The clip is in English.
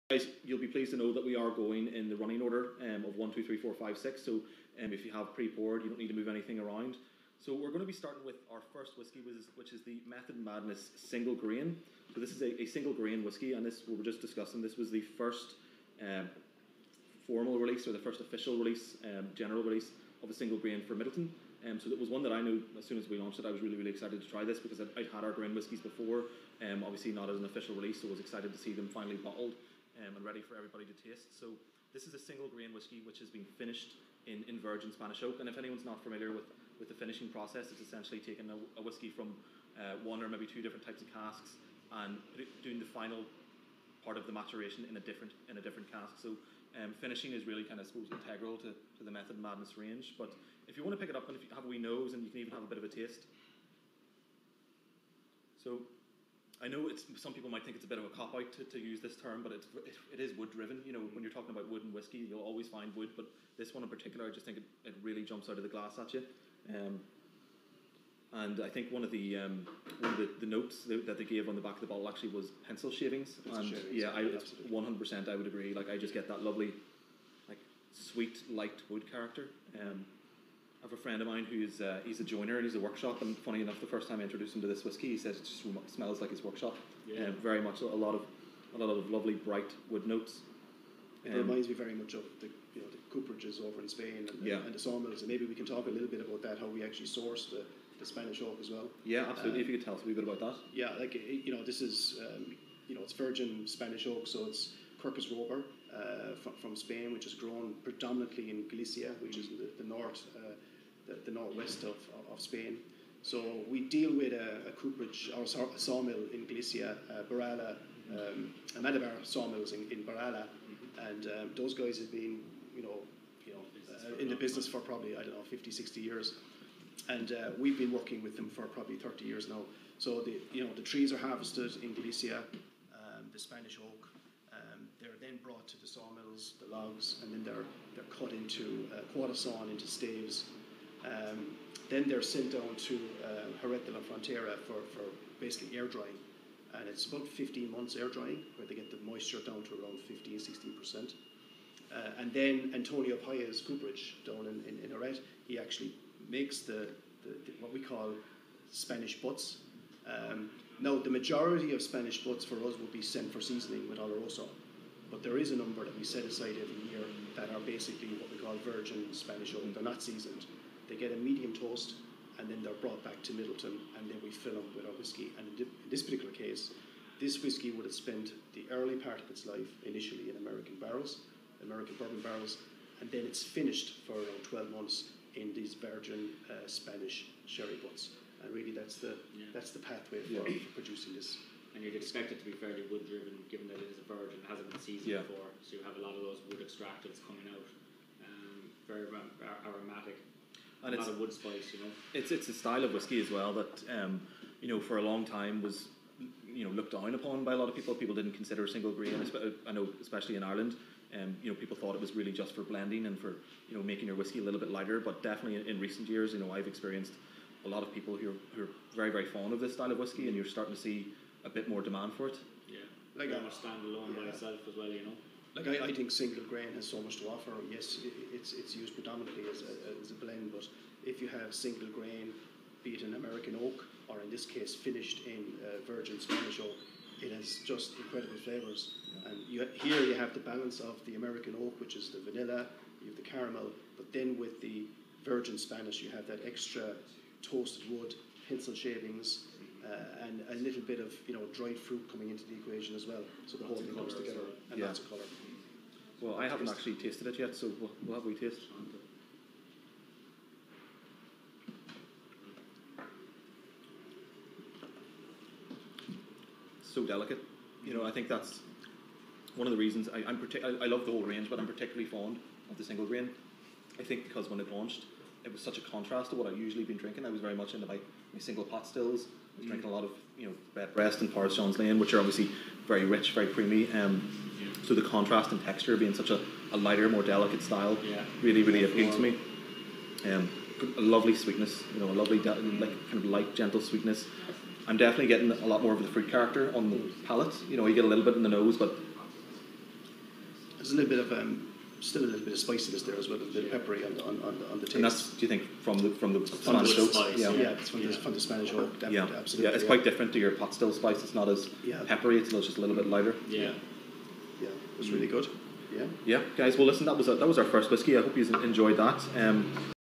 Guys, you'll be pleased to know that we are going in the running order of 1, 2, 3, 4, 5, 6. So if you have pre-poured, you don't need to move anything around. So we're going to be starting with our first whiskey, which is the Method Madness Single Grain. So this is a single grain whiskey, and this, we were just discussing, this was the first formal release, or the first official release, general release of a single grain for Midleton. So it was one that I knew as soon as we launched it. I was really, really excited to try this because I'd had our grain whiskies before, obviously not as an official release, so I was excited to see them finally bottled and ready for everybody to taste. So this is a single grain whiskey which has been finished in virgin Spanish oak, and if anyone's not familiar with the finishing process, it's essentially taking a whiskey from one or maybe two different types of casks and doing the final part of the maturation in a different cask. So finishing is really kind of, I suppose, integral to the Method Madness range. But if you want to pick it up, and if you have a wee nose, and you can even have a bit of a taste. So I know some people might think it's a bit of a cop-out to use this term, but it is wood-driven. You know, when you're talking about wood and whiskey, you'll always find wood, but this one in particular, I just think it really jumps out of the glass at you. And I think one of the notes that they gave on the back of the bottle actually was pencil shavings. Yeah, it's 100%. I would agree. Like, I just get that lovely, like, sweet, light wood character. I have a friend of mine who's he's a joiner and he's a workshop, and funny enough, the first time I introduced him to this whiskey, he said it just smells like his workshop. Yeah. Very much a lot of lovely bright wood notes. It reminds me very much of the cooperages over in Spain and the sawmills, and maybe we can talk a little bit about that, how we actually source the Spanish oak as well. Yeah, absolutely. If you could tell us a wee bit about that. Yeah, like this is it's virgin Spanish oak, so it's Quercus robur from Spain, which is grown predominantly in Galicia, which is the north, the northwest of Spain. So we deal with a cooperage or a sawmill in Galicia, Barala, Amadabar sawmills in Barala, and those guys have been in the business for probably 50, 60 years, and we've been working with them for probably 30 years now. So the trees are harvested in Galicia, the Spanish oak. They're then brought to the sawmills, the logs, and then they're cut into quarter sawn into staves. Then they're sent down to Jerez de la Frontera for basically air drying, and it's about 15 months air drying where they get the moisture down to around 15-16%. And then Antonio Paya's cooperage down in Jerez, he actually makes the what we call Spanish butts. Now the majority of Spanish butts for us would be sent for seasoning with Oloroso, but there is a number that we set aside every year that are basically what we call virgin Spanish oak. They're not seasoned. They get a medium toast, and then they're brought back to Midleton, and then we fill them with our whiskey. And in this particular case, this whiskey would have spent the early part of its life initially in American bourbon barrels, and then it's finished for around 12 months in these virgin Spanish sherry butts. And really, that's the pathway for producing this. And you'd expect it to be fairly wood-driven, given that it is a virgin, it hasn't been seasoned before, so you have a lot of those wood extractives coming out, very aromatic. And it's a lot of wood spice, It's a style of whiskey as well that for a long time was looked down upon by a lot of people. People didn't consider single grain. I know, especially in Ireland, people thought it was really just for blending and for making your whiskey a little bit lighter. But definitely in recent years, I've experienced a lot of people who are very, very fond of this style of whiskey, and you're starting to see a bit more demand for it. Yeah, like a standalone by itself as well, Like I think single grain has so much to offer. Yes, it's used predominantly as a blend, but if you have single grain, be it an American oak or in this case finished in virgin Spanish oak, it has just incredible flavours. And here you have the balance of the American oak, which is the vanilla, you have the caramel, but then with the virgin Spanish you have that extra toasted wood, pencil shavings, and a little bit of dried fruit coming into the equation as well. So the whole thing comes together, and lots of colour. Well, I haven't actually tasted it yet, so we'll have a wee taste. So delicate. I think that's one of the reasons I love the whole range, but I'm particularly fond of the single grain. I think because when it launched, it was such a contrast to what I've usually been drinking. I was very much into my single pot stills. I was drinking a lot of Redbreast and Paris John's Lane, which are obviously very rich, very creamy. So the contrast and texture being such a lighter, more delicate style really, really appealed to me. A lovely sweetness, a lovely kind of light, gentle sweetness. I'm definitely getting a lot more of the fruit character on the palate. You get a little bit in the nose, but There's a little bit of still a little bit of spiciness there as well, a bit of peppery on the taste. And that's, do you think, from the Spanish oak? It's from the Spanish oak. Absolutely. Yeah, it's quite different to your pot still spice. It's not as peppery. It's just a little bit lighter. Yeah, it was really good. Yeah, guys. Well, listen, that was our first whiskey. I hope you enjoyed that.